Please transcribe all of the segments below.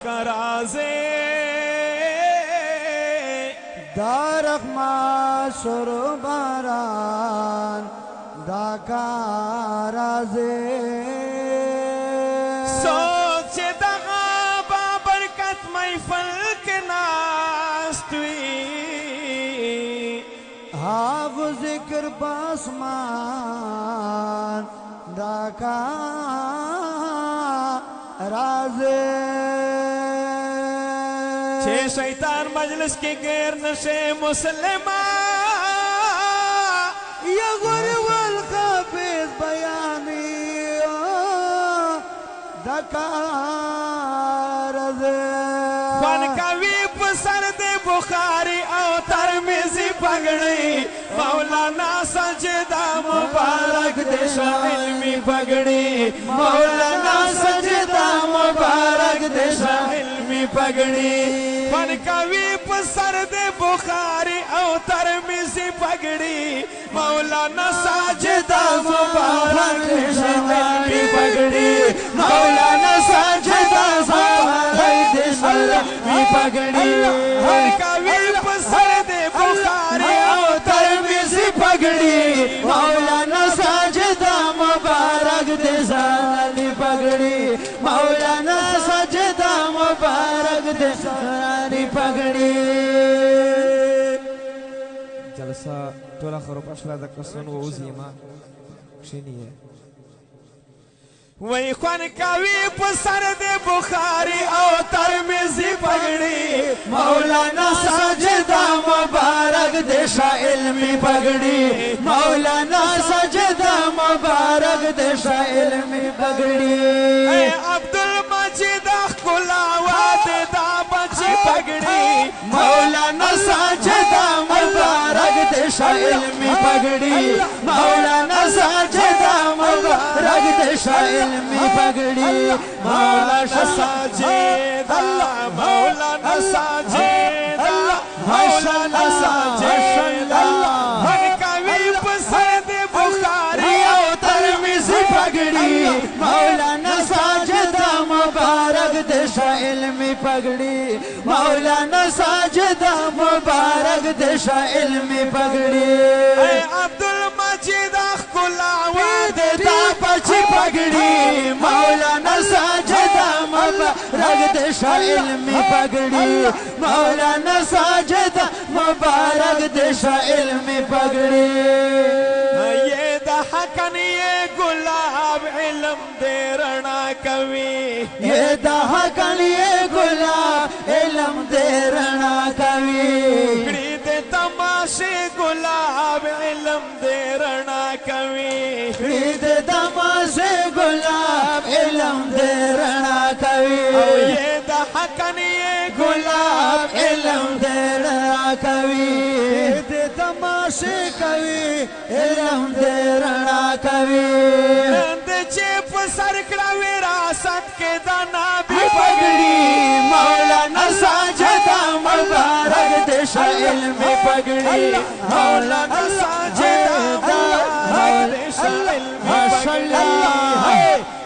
का राज़े दारखमा शुरू बारान दाका राज़े सोच दगा बाबरकत महफल के नास्तुई हाव जिक्र बासमान दाका राज़े छे शैतान मजलिस के गैर नशे मुसलमान या गुरवल खाफिज बयानी दकार फन कवि पसर दे बुखारी और तरमिज़ी पगड़ी मौलाना सजदा मुबारक देशा इल्मी पगड़ी मौलाना सजदा मुबारक देशा इल्मी पगड़ी फन कवि पसर दे बुखारी और तरमिज़ी पगड़ी मौलाना सजदा मुबारक देशा इल्मी पगड़ी मौलाना सजदा मुबारक देशा इल्मी पगड़ी फन कवि पसर दे बुखारी और तरमिज़ी पगड़ी मौलाना सजदा मुबारक देसानी पगड़ी मौलाना सजदा मुबारक देसानी पगड़ी जलसा टोला खरोप अशला दकसन वो उज़ीमा शेनिए वही ख्वान कवि पसर दे बुखारी और तरमिज़ी पगड़ी मौलाना सजदा मुबारक देशा इल्मी पगड़ी मौलाना सजदा मुबारक देशा इल्मी पगड़ी अब्दुल मजीद खुलावत दा बची पगड़ी मौलाना सजदा मुबारक देशा इल्मी पगड़ी मौलाना सजदा मुबारक देशा इल्मी पगड़ी मौलाना साजिदा मौलाना साजिदा मौलाना साजिदा हर कवि पसर दे बुखारी और तरमिज़ी पगड़ी मौलाना सजदा मुबारक देशा इल्मी पगड़ी मौलाना सजदा मुबारक देशा इल्मी पगड़ी अब्दुल मजीद खुलावत दा बची पगड़ी मौलाना सजदा मुबारक देशा इल्मी पगड़ी मौलाना सजदा मुबारक देशा इल्मी पगड़ी ये दहकन ये गुलाब इल्म दे रणा कवि ये दहकन ये गुलाब इल्म दे रणा कवि दे तमाशे गुलाब इल्म दे रणा कवि दे तमाशे गुलाब इल्म दे रणा कवि ये दहकन ये गुलाब इल्म दे रणा कवि दे तमाशे कवि इल्म दे रणा कवि दे चेप सरकड़ा विरासत के दाना भी पगड़ी मौलाना सजदा मुबारक देशा इल्मी पगड़ी मौलाना सजदा मुबारक देशा इल्मी पगड़ी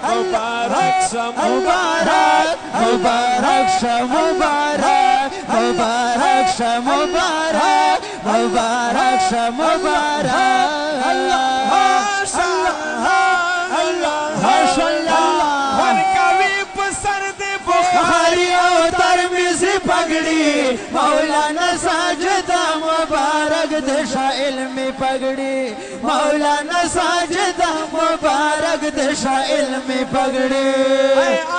मुबारक सा मुबारक मुबारक सा मुबारक मुबारक सा मुबारक मुबारक सा मुबारक अल्लाह पगड़ी मौलाना सजदा मुबारक देशा इल्मी पगड़ी मौलाना सजदा मुबारक देशा इल्मी पगड़ी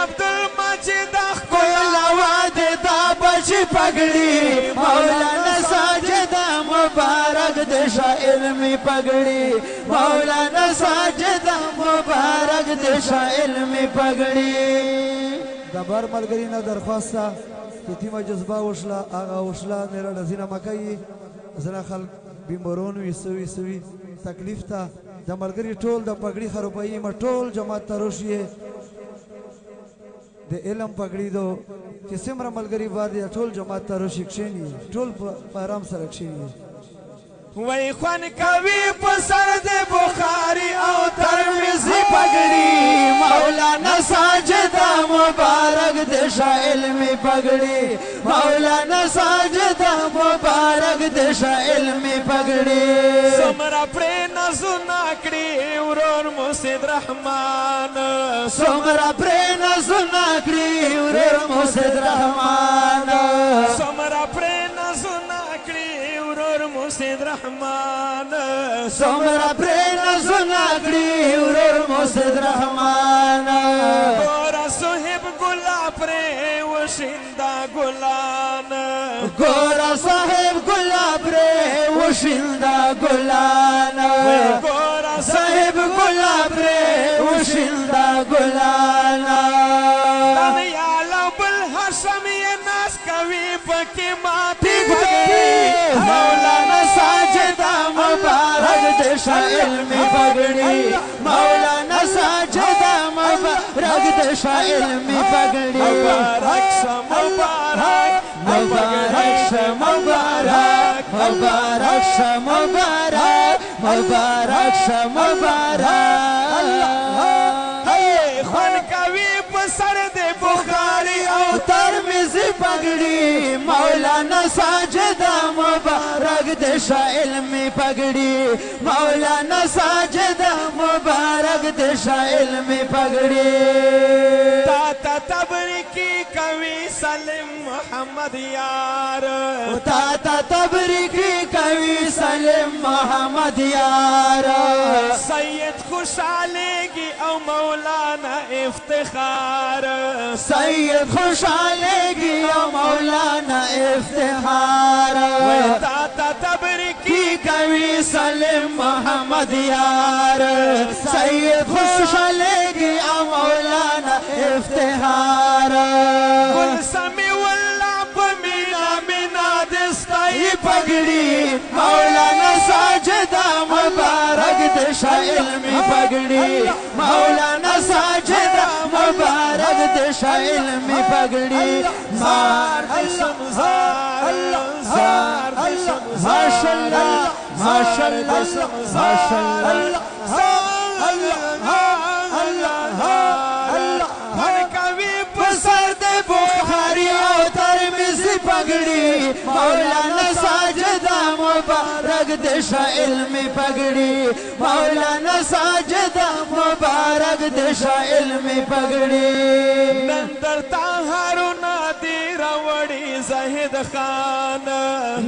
अब्दुल मजीद खुलावत दा बची पगड़ी मौलाना सजदा मुबारक देशा इल्मी पगड़ी मौलाना सजदा मुबारक देशा इल्मी पगड़ी दबर मलगरी ना दरख्वास्ता यतीम जज्बा وشلا آغا وشلا میرا نزینا مکایی زنا خلق بیمارون وی سوی تکلیف تا د ملګری ټول د پګړی خروپایی ما ټول جماعت تروشیه د علم پګړی دو چې سمره ملګری باندې ټول جماعت تروشی کښینی ټول په آرام سره کښینی وای خوان کوي په سر د بخاری او ترمذی پگڑی مولانا ساجدہ مبارک دشا علمی پگڑی مولانا ساجدہ مبارک دشا علمی پگڑی سمرا پرې نزونه کړي ورور مسید رحمان سمرا پرې نزونه کړي ورور مسید رحمان سمرا پرې نزونه کړي ورور مسید رحمان سمرا پرې نزونه کړي ورور مسید رحمان ګورا صاحب ګلا پرې وشیندا ګلان ګورا صاحب ګلا پرې وشیندا ګلان ګورا صاحب ګلا پرې وشیندا ګلان دنیا لبل حشم یې ناس کوي پکې ماتې مولانا ساجدہ مبارک دشا علمی پگڑی مولانا ساجدہ مبارک دشا علمی پگڑی مبارک شا مبارک مبارک شا مبارک مبارک شا مبارک مبارک شا مبارک خوان کوي په سر د بخاری او ترمذی پگڑی مولانا ساجدہ مبارک دشا علمی پگڑی مولانا ساجدہ مبارک دشا علمی پگڑی تا تبریکی کوي سلیم محمد یار تا تبریکی کوي سلیم محمد یار سید خوشالېږي او مولانا افتخار سید خوشالېږي او مولانا افتخار تا تبریکی کی کوي سلیم محمد یار سید خوشالېږي او مولانا افتخار گل سمی والله په مینا مینا دستای پگڑی مولانا ساجدہ مبارک دشا علمی پگڑی مولانا ساجدہ مبارک دشا علمی پگڑی زار دشم زار زار دشم ماشاءاللہ ماشاءاللہ ماشاءاللہ بخاری او ترمذی پگڑی مولانا ساجدہ مبارک دشا علمی پگڑی مولانا ساجدہ مبارک دشا علمی پگڑی نندر طاهرنا دی راوړي زاهد خان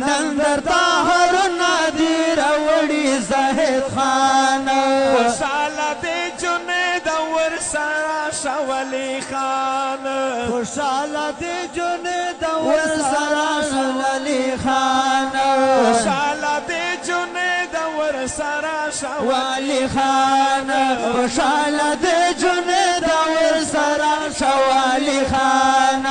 نندر طاهرنا دی راوړي زاهد خان خوشاله دی جنید ورسره شولی خان خوشاله دی جنید ورسره شولی خان خوشاله دی جنید ورسره شولی خان خوشاله دی جنید ورسره شولی خان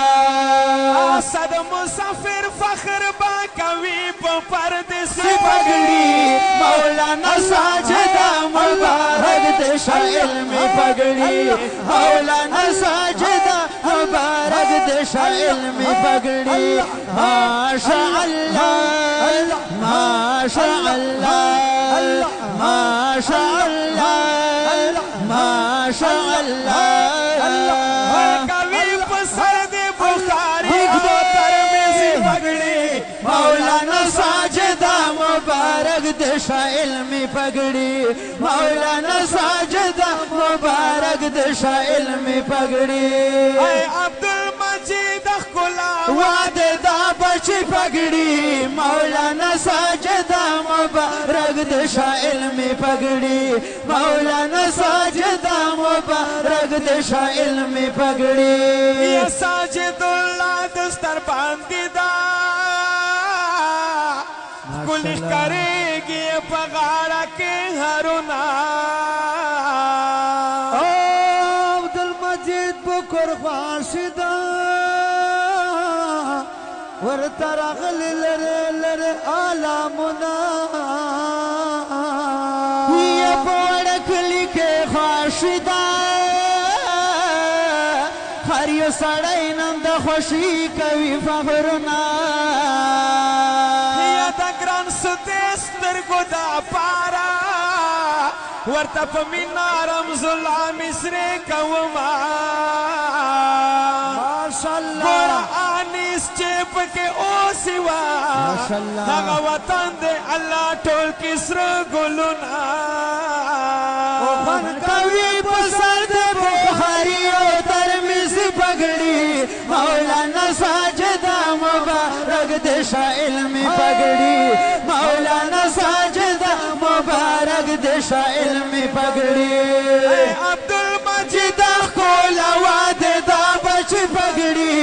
اسد مسافر فخر با کوي په پردیسی پگڑی مولانا ساجدہ مبارک دشا علمی پگڑی مولانا ساجدہ مبارک دشا علمی پگڑی ماشاء اللہ ماشاء اللہ ماشاء اللہ ماشاء اللہ کوي په سر د بخاری او ترمذی پگڑی مولانا ساجدہ مبارک دشا علمی پگڑی مولانا ساجدہ مبارک دشا علمی پگڑی اے عبدالمجید خلا وعدے دا بچی پگڑی مولانا ساجدہ مبارک دشا علمی پگڑی مولانا ساجدہ مبارک دشا علمی پگڑی یا ساجد اللہ دستر باندی دا کلی کرے گی پغاڑا کے ہرونا عبدالمجید بکر خاشدہ ورطرغل لرے لرے آلامنا یہ بوڑک لکے خاشدہ ہر یو سڑائی نند خوشی کوي فخرنا یا دا گران سدیست سترګو دا پارا ورته په مینا رمزالله مصری کوما ماشاءالله قرآنیس چې پکې اوسي وا هغه وطن دی الله ټول کې سره ګلونه خوند کوي په سر د بخاري او ترمذي پګړي مولانا ساجدہ مبارک دې شاه علمي پګړي مولانا ساجدہ مبارک دې شاه علمي پګړي عبدالمجید کولا واده دا بچ پګړي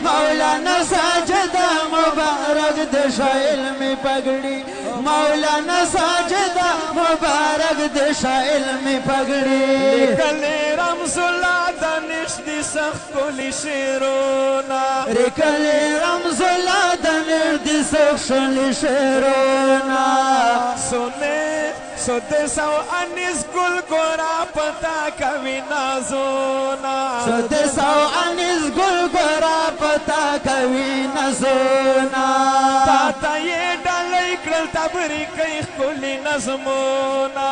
مولانا ساجدہ مبارک دې شاه علمي پګړي مولانا ساجدہ مبارک دې شاه علمي پګړي کله رمزالله دانش دي سخت کولی شیرونا رکلی رمزالله دانش دي سخت کولی شیرونا سوتے سو انیس گل گورا پتا کوي نازونا سوتے سو انیس گل گورا پتا کوي نازونا تا یہ ڈالی کړل تبری کوي خولي نظمونا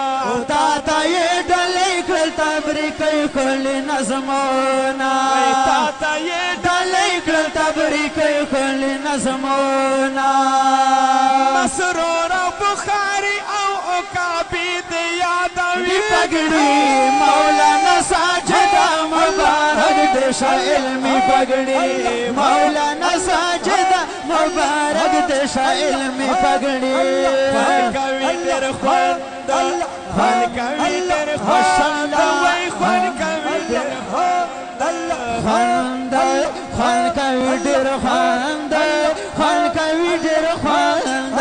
تا یہ ډلې کړل تبری کوي خولي نظمونا تا یہ ډلې کړل تبری کوي خولي نظمونا مسرور بخاری او عقابی دی یادوي پګړي مولانا ساجدہ مبارک دې شاه علمي پګړي مولانا ساجدہ مبارک دې شاه علمي پګړي فن کوي ډېر خوند فن کوي ډېر خوند وای فن کوي ډېر خوند خوند کوي ډېر خوند خوند کوي ډېر خوند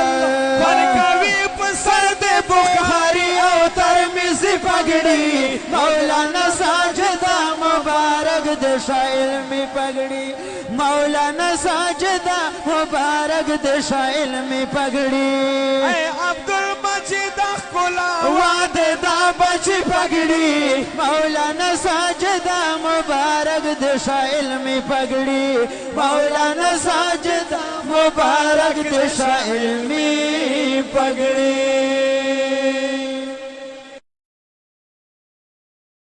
فن کوي په سر د بخاري او ترمذي پګړي مولانا ساجدہ مبارک دې شاه علمي پګړي مولانا ساجدہ مبارک دې شاه علمي پګړي اے عبدالمجید خلا واده دا بچ پګړي مولانا ساجدہ مبارک دې شاه علمي پګړي مولانا ساجدہ مبارک دې شاه علمي پګړي